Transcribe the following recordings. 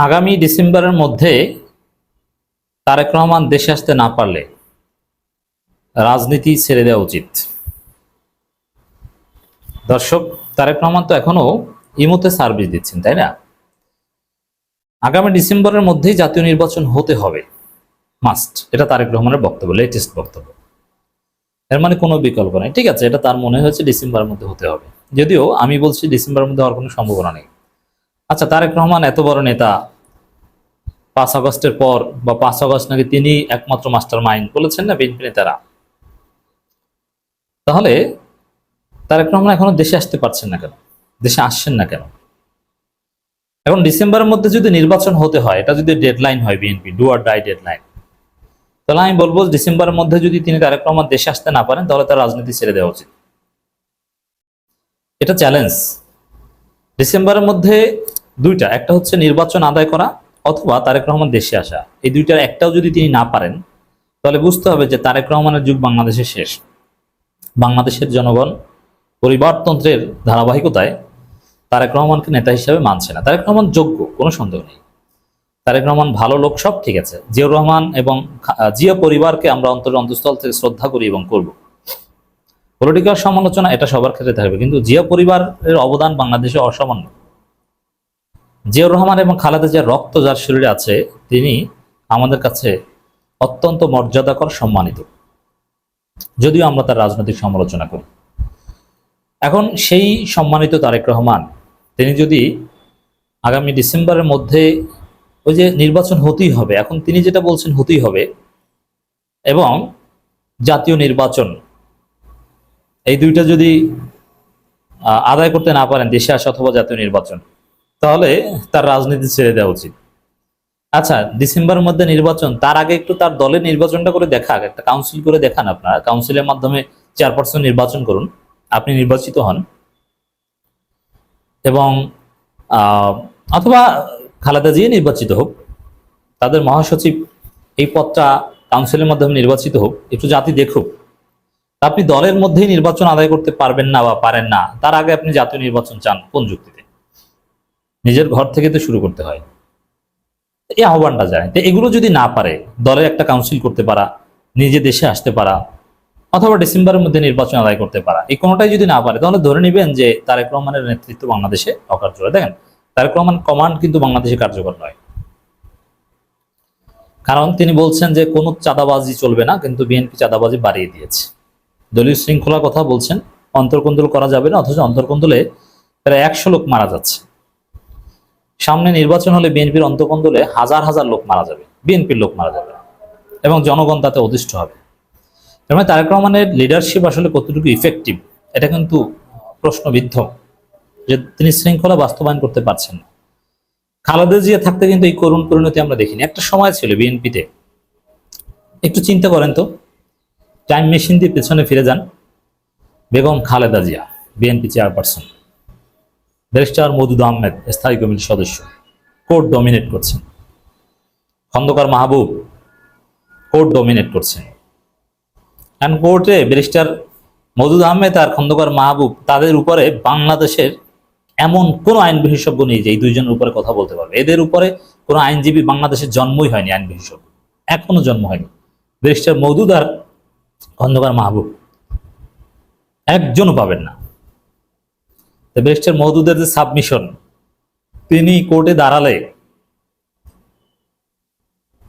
আগামী ডিসেম্বরের মধ্যে তারেক রহমান দেশে আসতে না পারলে রাজনীতি ছেড়ে দেওয়া উচিত। দর্শক, তারেক রহমান তো এখনো ইমোতে সার্ভিস দিচ্ছেন, তাই না? আগামী ডিসেম্বরের মধ্যেই জাতীয় নির্বাচন হতে হবে, মাস্ট। এটা তারেক রহমানের বক্তব্য, লেটেস্ট বক্তব্য। এর মানে কোনো বিকল্প নেই। ঠিক আছে, এটা তার মনে হয়েছে ডিসেম্বরের মধ্যে হতে হবে, যদিও আমি বলছি ডিসেম্বরের মধ্যে হওয়ার কোনো সম্ভাবনা নেই। আচ্ছা, তারেক রহমান এত বড় নেতা, 5 আগস্টের পর বা 5 আগস্ট নাকি তিনি একমাত্র মাস্টার মাইন্ড বলেছেন না বিএনপি নেতারা, তাহলে তারেক রহমান এখনো দেশে আসতে পারছেন না কেন? দেশে আসছেন না কেন? এখন ডিসেম্বরের মধ্যে যদি নির্বাচন হতে হয়, এটা যদি ডেডলাইন হয় BNP do or die deadline, তাহলে আমি বলবো ডিসেম্বরের মধ্যে যদি তিনি তারেক রহমান দেশে আসতে না পারেন, তাহলে তার রাজনীতি ছেড়ে দেওয়া উচিত। এটা চ্যালেঞ্জ। ডিসেম্বরের মধ্যে দুইটা, একটা হচ্ছে নির্বাচন আদায় করা অথবা তারেক রহমান দেশে আসা। এই দুইটার একটাও যদি তিনি না পারেন, তাহলে বুঝতে হবে যে তারেক রহমানের যুগ বাংলাদেশে শেষ। বাংলাদেশের জনগণ পরিবারতন্ত্রের ধারাবাহিকতায় তারেক রহমানকে নেতা হিসেবে মানছে না। তারেক রহমান যোগ্য, কোনো সন্দেহ নেই। তারেক রহমান ভালো লোক, সব ঠিক আছে। জিয়াউর রহমান এবং জিয়া পরিবারকে আমরা অন্তঃস্থল থেকে শ্রদ্ধা করি এবং করব। পলিটিক্যাল সমালোচনা এটা সবার ক্ষেত্রে থাকবে, কিন্তু জিয়া পরিবারের অবদান বাংলাদেশে অসামান্য। জিয়াউর রহমান এবং খালেদা জিয়ার রক্ত যার শরীরে আছে, তিনি আমাদের কাছে অত্যন্ত মর্যাদাকর, সম্মানিত, যদিও আমরা তার রাজনৈতিক সমালোচনা করি। এখন সেই সম্মানিত তারেক রহমান, তিনি যদি আগামী ডিসেম্বরের মধ্যে, ওই যে নির্বাচন হতেই হবে, এখন তিনি যেটা বলছেন হতেই হবে, এবং জাতীয় নির্বাচন, এই দুইটা যদি আদায় করতে না পারেন, দেশে আসা অথবা জাতীয় নির্বাচন, তাহলে তার রাজনীতি ছেড়ে দেওয়া উচিত। আচ্ছা, ডিসেম্বরের মধ্যে নির্বাচন, তার আগে একটু তার দলের নির্বাচনটা করে দেখা, একটা কাউন্সিল করে দেখান। আপনারা কাউন্সিলের মাধ্যমে চেয়ারপারসন নির্বাচন করুন, আপনি নির্বাচিত হন, এবং অথবা খালেদা জিয়া নির্বাচিত হোক, তাদের মহাসচিব এই পদটা কাউন্সিলের মাধ্যমে নির্বাচিত হোক, একটু জাতি দেখুক। আপনি দলের মধ্যেই নির্বাচন আদায় করতে পারবেন না বা পারেন না, তার আগে আপনি জাতীয় নির্বাচন চান কোন যুক্তিতে? নিজের ঘর থেকে তো শুরু করতে হয়। এই আহ্বানটা যায়। তো এগুলো যদি না পারে, দলের একটা কাউন্সিল করতে পারা, নিজে দেশে আসতে পারা, অথবা ডিসেম্বরের মধ্যে নির্বাচন আদায় করতে পারা, এই কোনোটাই যদি না পারে, তাহলে ধরে নেবেন যে তারেক রহমানের নেতৃত্ব বাংলাদেশে অকার্যকর। দেখেন, তারেক রহমান কমান্ড কিন্তু বাংলাদেশে কার্যকর নয়, কারণ তিনি বলছেন যে কোনো চাঁদাবাজি চলবে না, কিন্তু বিএনপি চাঁদাবাজি বাড়িয়ে দিয়েছে। দলীয় শৃঙ্খলার কথা বলছেন, অন্তর্কোন্দল করা যাবে না, অথচ অন্তর্কোন্দলে প্রায় 100 লোক মারা যাচ্ছে। সামনে নির্বাচন হলে বিএনপির অন্তর্কোন্দলে হাজার হাজার লোক মারা যাবে, বিএনপির লোক মারা যাবে, এবং জনগণ তাতে অতিষ্ঠ হবে। তার মানে তারেক রহমানের লিডারশিপ আসলে কতটুকু ইফেক্টিভ, এটা কিন্তু প্রশ্নবিদ্ধ, যে তিনি শৃঙ্খলা বাস্তবায়ন করতে পারছেন না। খালেদা জিয়া থাকতে কিন্তু এই করুণ পরিণতি আমরা দেখিনি। একটা সময় ছিল বিএনপিতে, একটু চিন্তা করেন তো, টাইম মেশিন দিয়ে পেছনে ফিরে যান, Begum Khaleda Zia BNP chairperson, barrister Moudud Ahmed স্থায়ী কমিটির সদস্য, কোর্ট ডমিনেট করছেন। খন্দকার মাহবুব কোর্ট ডমিনেট করছেন। কারণ কোর্টে ব্যারিস্টার মওদুদ আহমেদ আর খন্দকার মাহবুব, তাদের উপরে বাংলাদেশের এমন কোন আইন বিশেষজ্ঞ নেই যে এই দুইজনের উপরে কথা বলতে পারবে। এদের উপরে কোন আইনজীবী বাংলাদেশের জন্মই হয়নি, আইন বিশেষজ্ঞ এখনো জন্ম হয়নি। ব্যারিস্টার মওদুদ আর খন্দকার মাহবুব একজনও পাবেন না। ব্যারিস্টার মওদুদের যে সাবমিশন, তিনি কোর্টে দাঁড়ালে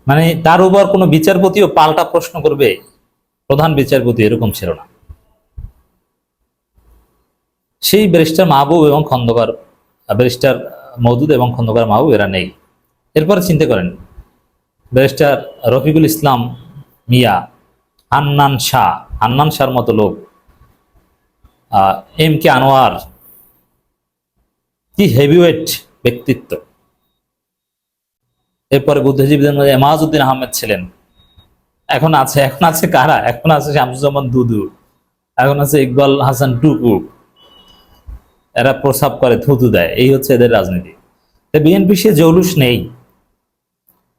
মানে তার উপর কোনো বিচারপতিও পাল্টা প্রশ্ন করবে, প্রধান বিচারপতি, এরকম ছিল না। সেই ব্যারিস্টার মাহবুব এবং খন্দকার, ব্যারিস্টার মওদুদ এবং খন্দকার মাহবুব এরা নেই। এরপরে চিন্তা করেন, ব্যারিস্টার রফিকুল ইসলাম মিয়া, হান্নান শাহর মতো লোক, এম কে আনোয়ার, কি হেভিওয়েট ব্যক্তিত্ব। এরপরে বুদ্ধিজীবীদের মধ্যে এমাজউদ্দিন আহমেদ ছিলেন, এখন আছে কারা? এখন আছে শামসুজ্জামান দুদু, এখন আছে ইকবাল হাসান টুকু। এরা প্রস্রাব করে, থুতু দেয়, এই হচ্ছে এদের রাজনীতি। বিএনপি সে জৌলুস নেই,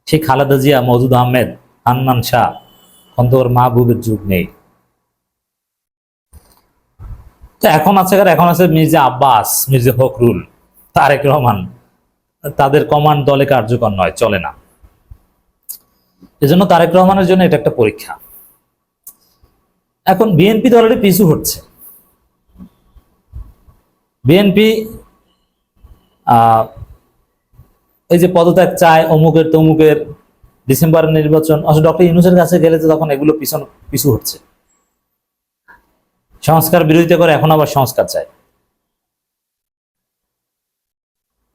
সেই খালেদা জিয়া, মওদুদ আহমেদ, হান্নান শাহ, খন্দকার মাহবুবের যুগ নেই। তো এখন আছে কারা? এখন আছে মির্জা আব্বাস, মির্জা ফখরুল, তারেক রহমান, তাদের কমান্ড দলে কার্যকর নয়, চলে না। এজন্য তারেক রহমানের জন্য এটা একটা পরীক্ষা। এখন বিএনপি তো অলরেডি পিছু হচ্ছে। বিএনপি এই যে পদত্যাগ চায়, অমুকের তমুকের, ডিসেম্বরের নির্বাচন, আসলে ডক্টর ইউনূসের কাছে গেলে তো তখন এগুলো পিছু হচ্ছে। সংস্কার বিরোধিতা করে এখন আবার সংস্কার চায়।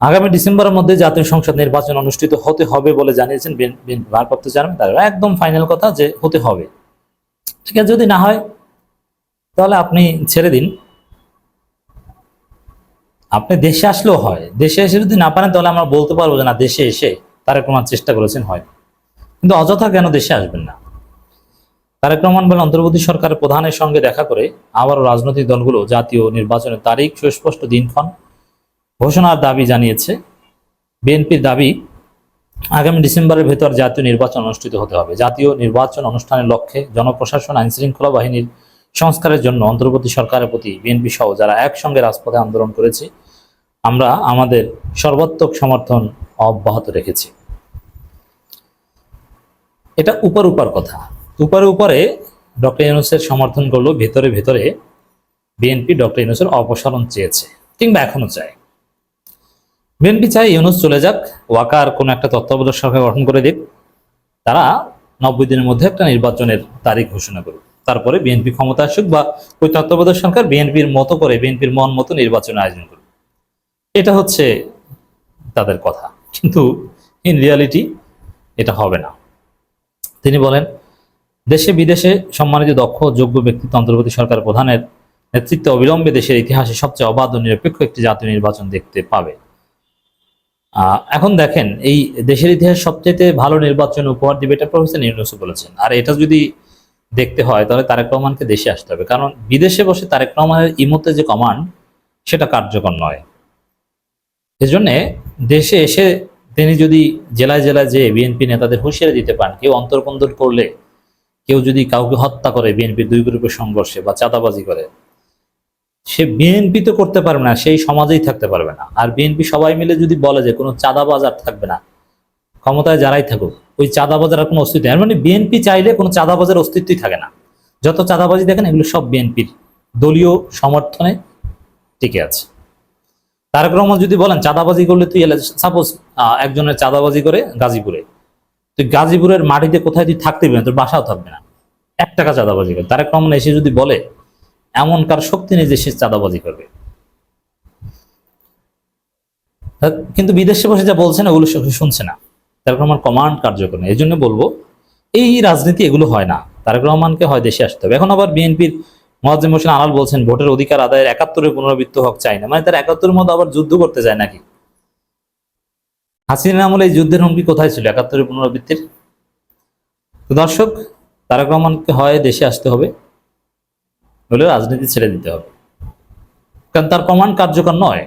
আগামী ডিসেম্বরের মধ্যে জাতীয় সংসদ নির্বাচন অনুষ্ঠিত হতে হবে বলে জানিয়েছেন বিএনপি ভারপ্রাপ্ত চেয়ারম্যান। তারা একদম ফাইনাল কথা যে হতে হবে। ঠিক আছে, যদি না হয় তাহলে আপনি ছেড়ে দিন, আপনি দেশে আসলেও হয়। দেশে এসে যদি না পারেন তাহলে আমরা বলতে পারবো যে না, দেশে এসে তারেক রহমান চেষ্টা করেছেন, হয়। কিন্তু অযথা কেন দেশে আসবেন না? তারেক রহমান বলেন, অন্তর্বর্তী সরকারের প্রধানের সঙ্গে দেখা করে আবারও রাজনৈতিক দলগুলো জাতীয় নির্বাচনের তারিখ, সুস্পষ্ট দিনক্ষণ ঘোষণার দাবি জানিয়েছে। বিএনপির দাবি, আগামী ডিসেম্বরের ভেতর জাতীয় নির্বাচন অনুষ্ঠিত হতে হবে। জাতীয় নির্বাচন অনুষ্ঠানের লক্ষ্যে জনপ্রশাসন, আইনশৃঙ্খলা বাহিনীর সংস্কারের জন্য অন্তর্বর্তী সরকারের প্রতি বিএনপি সহ যারা একসঙ্গে রাজপথে আন্দোলন করেছে, আমরা আমাদের সর্বাত্মক সমর্থন অব্যাহত রেখেছি। এটা উপর কথা। উপরে ডক্টর ইউনূসের সমর্থন করলো, ভেতরে ভেতরে বিএনপি ডক্টর ইউনূসের অপসারণ চেয়েছে, কিংবা এখনো চায়। বিএনপি চায় ইউনূস চলে যাক, ওয়াকার কোনো একটা তত্ত্বাবধায়ক সরকার গঠন করে দিক, তারা 90 দিনের মধ্যে একটা নির্বাচনের তারিখ ঘোষণা করুক, তারপরে বিএনপি ক্ষমতা আসুক, বা ওই তত্ত্বাবধায়ক সরকার বিএনপির মতো করে, বিএনপির মন মতো নির্বাচনের আয়োজন করুক। এটা হচ্ছে তাদের কথা, কিন্তু ইন রিয়ালিটি এটা হবে না। তিনি বলেন, দেশে বিদেশে সম্মানিত দক্ষ যোগ্য ব্যক্তিত্ব অন্তর্বর্তী সরকার প্রধানের নেতৃত্বে অবিলম্বে দেশের ইতিহাসে সবচেয়ে অবাধ ও নিরপেক্ষ একটি জাতীয় নির্বাচন দেখতে পাবে। এখন দেখেন, এই দেশের ইতিহাস সবচেয়ে ভালো নির্বাচন উপহার দিবে, এটা প্রফেসর ইউনূস বলেছেন। আর এটা যদি দেখতে হয় তাহলে তারেক রহমানকে দেশে আসতে হবে, কারণ বিদেশে বসে তারেক রহমানের ইমোতে যে কমান্ড, সেটা কার্যকর নয়। এজন্যে দেশে এসে তিনি যদি জেলায় জেলায় যে বিএনপি নেতাদের হুঁশিয়ারি দিতে পারেন, কেউ অন্তর্কন্দর করলে, কেউ যদি কাউকে হত্যা করে বিএনপির দুই গ্রুপের সংঘর্ষে বা চাঁদাবাজি করে, সে বিএনপি তো করতে পারবে না, সেই সমাজেই থাকতে পারবে না। আর বিএনপি সবাই মিলে যদি বলে যে কোনো চাঁদাবাজ আর থাকবে না, ক্ষমতায় যারাই থাকুক, ওই চাঁদাবাজার কোনো অস্তিত্ব, এর মানে বিএনপি চাইলে কোনো চাঁদাবাজের অস্তিত্বই থাকে না। যত চাঁদাবাজি দেখেন, এগুলো সব বিএনপির দলীয় সমর্থনে টিকে আছে। তারেক রহমান যদি বলেন চাঁদাবাজি করলে তুই, সাপোজ একজনের চাঁদাবাজি করে গাজীপুরে, তুই গাজীপুরের মাটিতে কোথায় তুই থাকতে পারবি না, তোর বাসাও থাকবে না, 1 টাকা চাঁদাবাজি করে। তারেক রহমান এসে যদি বলে, এমন কার শক্তি নেই যে সে চাঁদাবাজি করবে। কিন্তু বিদেশে বসে যা বলছে না, ওগুলো শুনছে না। তারেক রহমান কমান্ড কার্যকর নেই। এই জন্য বলবো, এই রাজনীতি এগুলো হয় না। তারেক রহমানকে হয় দেশে আসতে হবে। এখন আবার বিএনপির মোয়াজ্জেম হোসেন আলাল বলছেন, ভোটের অধিকার আদায়ের 71-এর পুনরাবৃত্ত হক চাই না। মানে তার 71-এর মতো আবার যুদ্ধ করতে যায় নাকি? হাসিনা আমলে এই যুদ্ধের হুমকি কোথায় ছিল 71-এর পুনরাবৃত্তির? তো দর্শক, তারেক রহমানকে হয় দেশে আসতে হবে, হলে রাজনীতি ছেড়ে দিতে হবে, কারণ তার কমান্ড কার্যকর নয়।